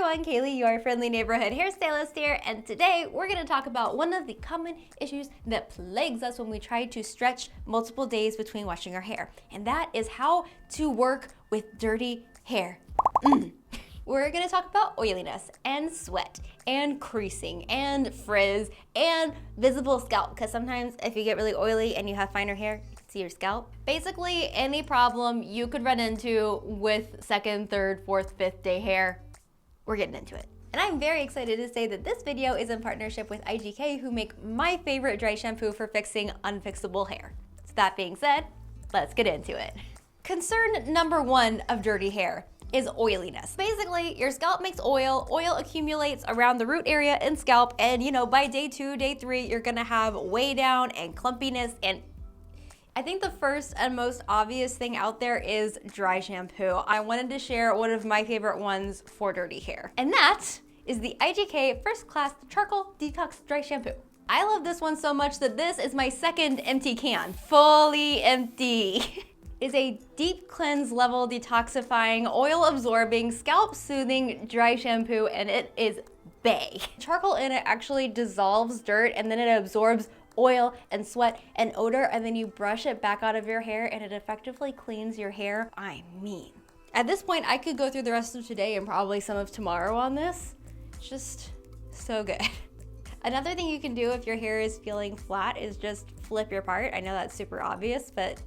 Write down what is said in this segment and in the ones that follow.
everyone, Kaylee, your friendly neighborhood hairstylist here, and today we're going to talk about one of the common issues that plagues us when we try to stretch multiple days between washing our hair, and that is how to work with dirty hair. We're going to talk about oiliness and sweat and creasing and frizz and visible scalp, because sometimes if you get really oily and you have finer hair, you can see your scalp. Basically, any problem you could run into with second, third, fourth, fifth day hair, we're getting into it. And I'm very excited to say that this video is in partnership with IGK, who make my favorite dry shampoo for fixing unfixable hair. So that being said, let's get into it. Concern number one of dirty hair is oiliness. Basically, your scalp makes oil accumulates around the root area and scalp, and by day 2, day 3, you're gonna have way down and clumpiness. And I think the first and most obvious thing out there is dry shampoo. I wanted to share one of my favorite ones for dirty hair, and that is the IGK First Class Charcoal Detox Dry Shampoo. I love this one so much that this is my second empty can, fully empty. Is a deep cleanse level detoxifying, oil absorbing, scalp soothing dry shampoo, and it is bae. Charcoal in it actually dissolves dirt, and then it absorbs oil and sweat and odor, and then you brush it back out of your hair and it effectively cleans your hair. I mean, at this point I could go through the rest of today and probably some of tomorrow on this. It's just so good. Another thing you can do if your hair is feeling flat is just flip your part. I know that's super obvious, but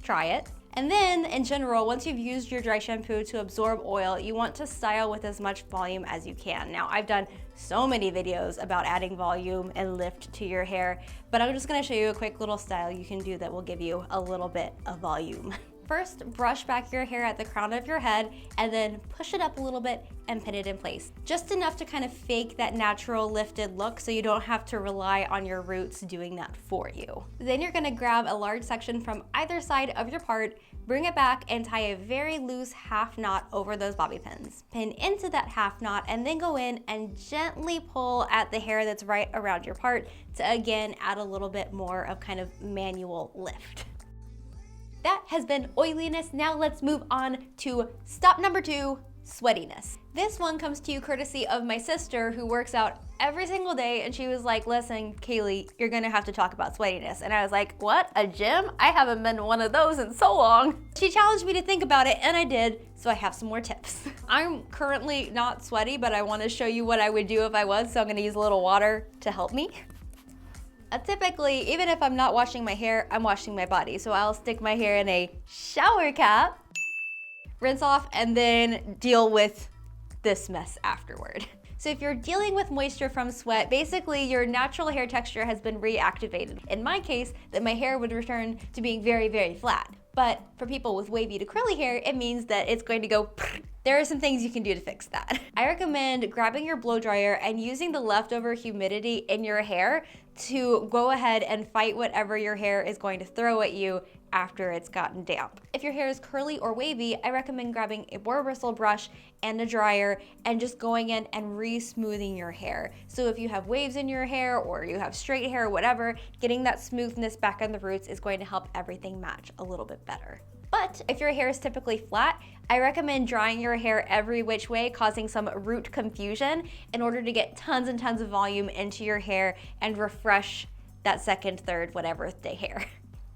try it. And then in general, once you've used your dry shampoo to absorb oil, you want to style with as much volume as you can. Now, I've done so many videos about adding volume and lift to your hair, but I'm just gonna show you a quick little style you can do that will give you a little bit of volume. First, brush back your hair at the crown of your head and then push it up a little bit and pin it in place. Just enough to kind of fake that natural lifted look so you don't have to rely on your roots doing that for you. Then you're gonna grab a large section from either side of your part, bring it back and tie a very loose half knot over those bobby pins. Pin into that half knot and then go in and gently pull at the hair that's right around your part to again add a little bit more of kind of manual lift. That has been oiliness. Now let's move on to stop number 2, sweatiness. This one comes to you courtesy of my sister, who works out every single day, and she was like, listen, Kaylee, you're gonna have to talk about sweatiness. And I was like, what, a gym? I haven't been to one of those in so long. She challenged me to think about it, and I did, so I have some more tips. I'm currently not sweaty, but I wanna show you what I would do if I was, so I'm gonna use a little water to help me. Typically, even if I'm not washing my hair, I'm washing my body. So I'll stick my hair in a shower cap, rinse off, and then deal with this mess afterward. So if you're dealing with moisture from sweat, basically your natural hair texture has been reactivated. In my case, that my hair would return to being very, very flat. But for people with wavy to curly hair, it means that it's going to go. There are some things you can do to fix that. I recommend grabbing your blow dryer and using the leftover humidity in your hair to go ahead and fight whatever your hair is going to throw at you after it's gotten damp. If your hair is curly or wavy, I recommend grabbing a boar bristle brush and a dryer and just going in and re-smoothing your hair. So if you have waves in your hair or you have straight hair, whatever, getting that smoothness back on the roots is going to help everything match a little bit better. But if your hair is typically flat, I recommend drying your hair every which way, causing some root confusion in order to get tons and tons of volume into your hair and refresh that second, third, whatever day hair.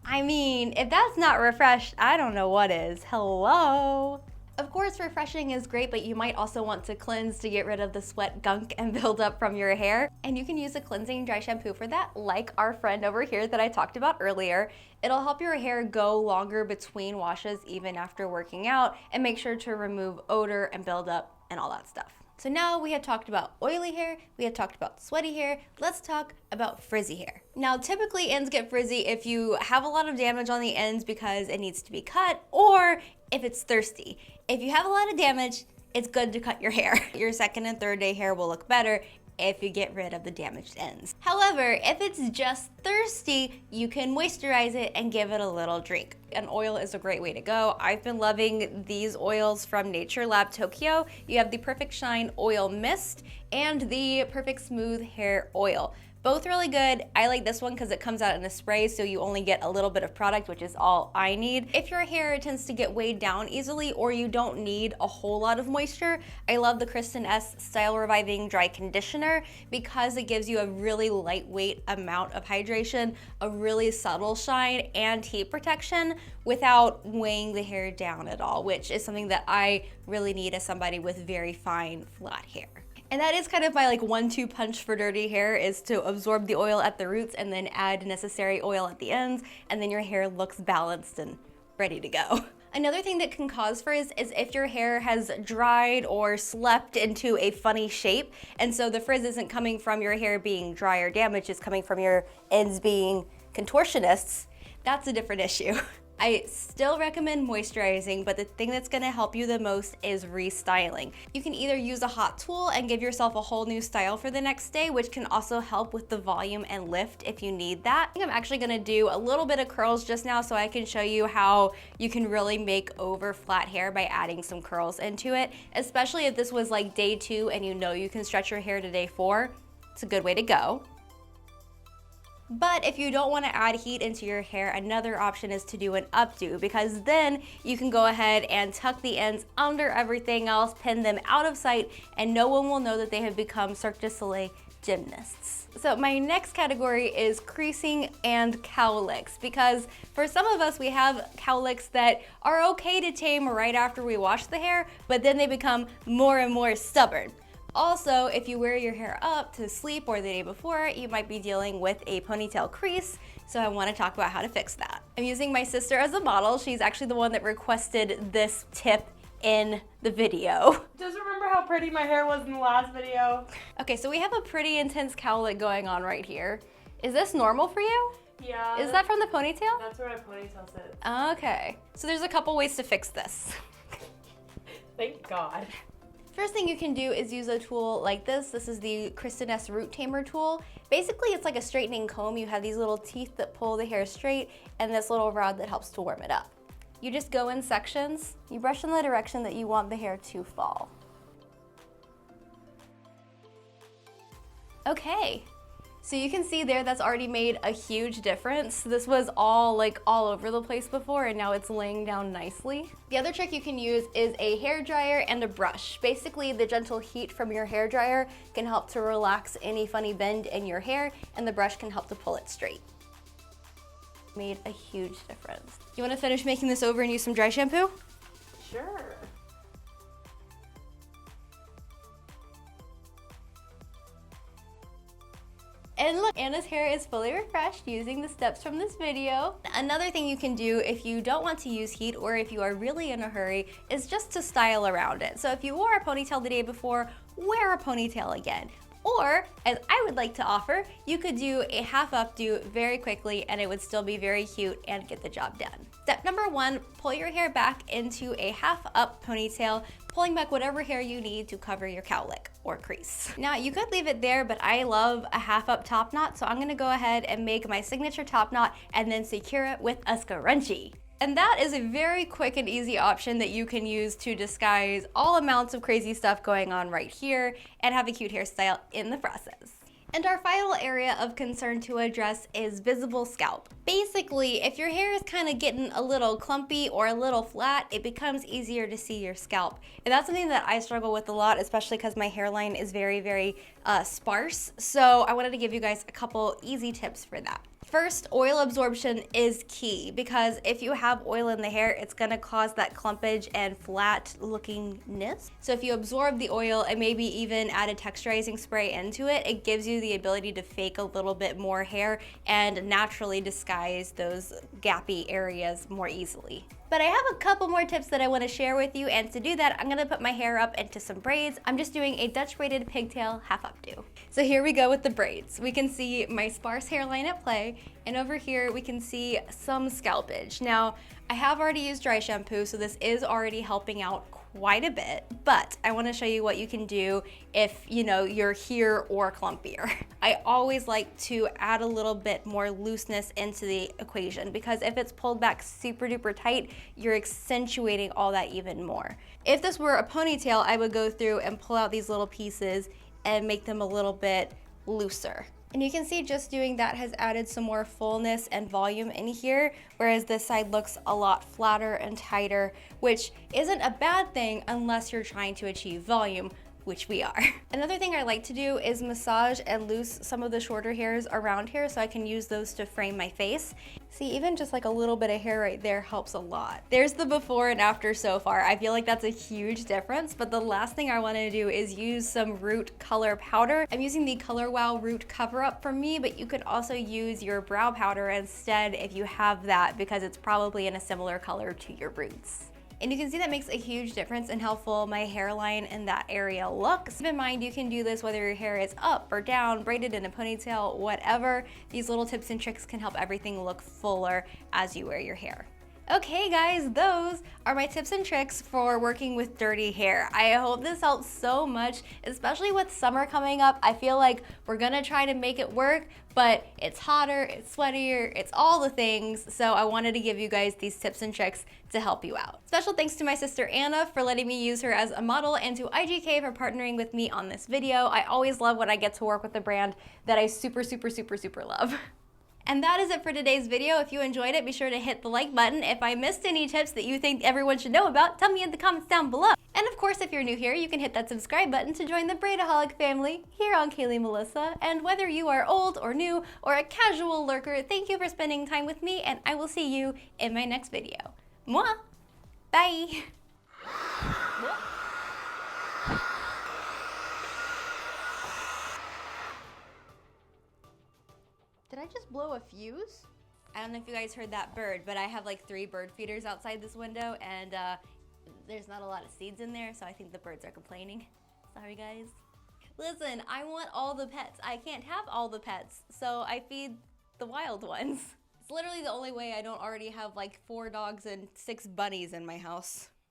I mean, if that's not refreshed, I don't know what is. Hello? Of course, refreshing is great, but you might also want to cleanse to get rid of the sweat, gunk, and buildup from your hair. And you can use a cleansing dry shampoo for that, like our friend over here that I talked about earlier. It'll help your hair go longer between washes even after working out, and make sure to remove odor and buildup and all that stuff. So now we have talked about oily hair, we have talked about sweaty hair, let's talk about frizzy hair. Now typically ends get frizzy if you have a lot of damage on the ends because it needs to be cut, or if it's thirsty. If you have a lot of damage, it's good to cut your hair. Your second and third day hair will look better if you get rid of the damaged ends. However, if it's just thirsty, you can moisturize it and give it a little drink. An oil is a great way to go. I've been loving these oils from Nature Lab Tokyo. You have the Perfect Shine Oil Mist and the Perfect Smooth Hair Oil. Both really good. I like this one because it comes out in a spray, so you only get a little bit of product, which is all I need. If your hair tends to get weighed down easily or you don't need a whole lot of moisture, I love the Sweatiness Style Reviving Dry Conditioner because it gives you a really lightweight amount of hydration, a really subtle shine, and heat protection without weighing the hair down at all, which is something that I really need as somebody with very fine, flat hair. And that is kind of my like 1-2 punch for dirty hair, is to absorb the oil at the roots and then add necessary oil at the ends, and then your hair looks balanced and ready to go. Another thing that can cause frizz is if your hair has dried or slept into a funny shape, and so the frizz isn't coming from your hair being dry or damaged, it's coming from your ends being contortionists. That's a different issue. I still recommend moisturizing, but the thing that's gonna help you the most is restyling. You can either use a hot tool and give yourself a whole new style for the next day, which can also help with the volume and lift if you need that. I think I'm actually gonna do a little bit of curls just now so I can show you how you can really make over flat hair by adding some curls into it, especially if this was like day 2 and you know you can stretch your hair to day 4. It's a good way to go. But if you don't want to add heat into your hair, another option is to do an updo, because then you can go ahead and tuck the ends under everything else, pin them out of sight, and no one will know that they have become Cirque du Soleil gymnasts. So my next category is creasing and cowlicks, because for some of us we have cowlicks that are okay to tame right after we wash the hair, but then they become more and more stubborn. Also, if you wear your hair up to sleep or the day before, you might be dealing with a ponytail crease, so I want to talk about how to fix that. I'm using my sister as a model. She's actually the one that requested this tip in the video. Just remember how pretty my hair was in the last video. Okay, so we have a pretty intense cowlick going on right here. Is this normal for you? Yeah. Is that from the ponytail? That's where my ponytail sits. Okay, so there's a couple ways to fix this. Thank God. First thing you can do is use a tool like this. This is the Sweatiness Root Tamer tool. Basically, it's like a straightening comb. You have these little teeth that pull the hair straight and this little rod that helps to warm it up. You just go in sections. You brush in the direction that you want the hair to fall. Okay. So you can see there that's already made a huge difference. This was all over the place before, and now it's laying down nicely. The other trick you can use is a hair dryer and a brush. Basically, the gentle heat from your hair dryer can help to relax any funny bend in your hair, and the brush can help to pull it straight. Made a huge difference. You want to finish making this over and use some dry shampoo? Sure. And look, Anna's hair is fully refreshed using the steps from this video. Another thing you can do if you don't want to use heat or if you are really in a hurry is just to style around it. So if you wore a ponytail the day before, wear a ponytail again. Or, as I would like to offer, you could do a half updo very quickly and it would still be very cute and get the job done. Step number 1, pull your hair back into a half up ponytail, pulling back whatever hair you need to cover your cowlick or crease. Now you could leave it there, but I love a half up top knot, so I'm gonna go ahead and make my signature top knot and then secure it with a scrunchie. And that is a very quick and easy option that you can use to disguise all amounts of crazy stuff going on right here and have a cute hairstyle in the process. And our final area of concern to address is visible scalp. Basically, if your hair is kind of getting a little clumpy or a little flat, it becomes easier to see your scalp. And that's something that I struggle with a lot, especially because my hairline is very sparse. So I wanted to give you guys a couple easy tips for that. First, oil absorption is key, because if you have oil in the hair, it's gonna cause that clumpage and flat lookingness. So if you absorb the oil and maybe even add a texturizing spray into it, it gives you the ability to fake a little bit more hair and naturally disguise those gappy areas more easily. But I have a couple more tips that I want to share with you, and to do that, I'm gonna put my hair up into some braids. I'm just doing a Dutch braided pigtail half updo. So here we go with the braids. We can see my sparse hairline at play, and over here we can see some scalpage. Now, I have already used dry shampoo, so this is already helping out quite a bit, but I want to show you what you can do if you're here or clumpier. I always like to add a little bit more looseness into the equation, because if it's pulled back super duper tight, you're accentuating all that even more. If this were a ponytail, I would go through and pull out these little pieces and make them a little bit looser. And you can see just doing that has added some more fullness and volume in here, whereas this side looks a lot flatter and tighter, which isn't a bad thing unless you're trying to achieve volume, which we are. Another thing I like to do is massage and loose some of the shorter hairs around here so I can use those to frame my face. See, even just like a little bit of hair right there helps a lot. There's the before and after so far. I feel like that's a huge difference, but the last thing I wanna do is use some root color powder. I'm using the Color Wow Root Cover Up from me, but you could also use your brow powder instead if you have that, because it's probably in a similar color to your roots. And you can see that makes a huge difference in how full my hairline in that area looks. Keep in mind, you can do this whether your hair is up or down, braided in a ponytail, whatever. These little tips and tricks can help everything look fuller as you wear your hair. Okay guys, those are my tips and tricks for working with dirty hair. I hope this helps so much, especially with summer coming up. I feel like we're gonna try to make it work, but it's hotter, it's sweatier, it's all the things. So I wanted to give you guys these tips and tricks to help you out. Special thanks to my sister Anna for letting me use her as a model, and to IGK for partnering with me on this video. I always love when I get to work with a brand that I super love. And that is it for today's video. If you enjoyed it, be sure to hit the like button. If I missed any tips that you think everyone should know about, tell me in the comments down below. And of course, if you're new here, you can hit that subscribe button to join the Braidaholic family here on Kayley Melissa. And whether you are old or new or a casual lurker, thank you for spending time with me, and I will see you in my next video. Mwah! Bye! Did I just blow a fuse? I don't know if you guys heard that bird, but I have like 3 bird feeders outside this window, and there's not a lot of seeds in there, so I think the birds are complaining. Sorry guys. Listen, I want all the pets. I can't have all the pets, so I feed the wild ones. It's literally the only way I don't already have like 4 dogs and 6 bunnies in my house.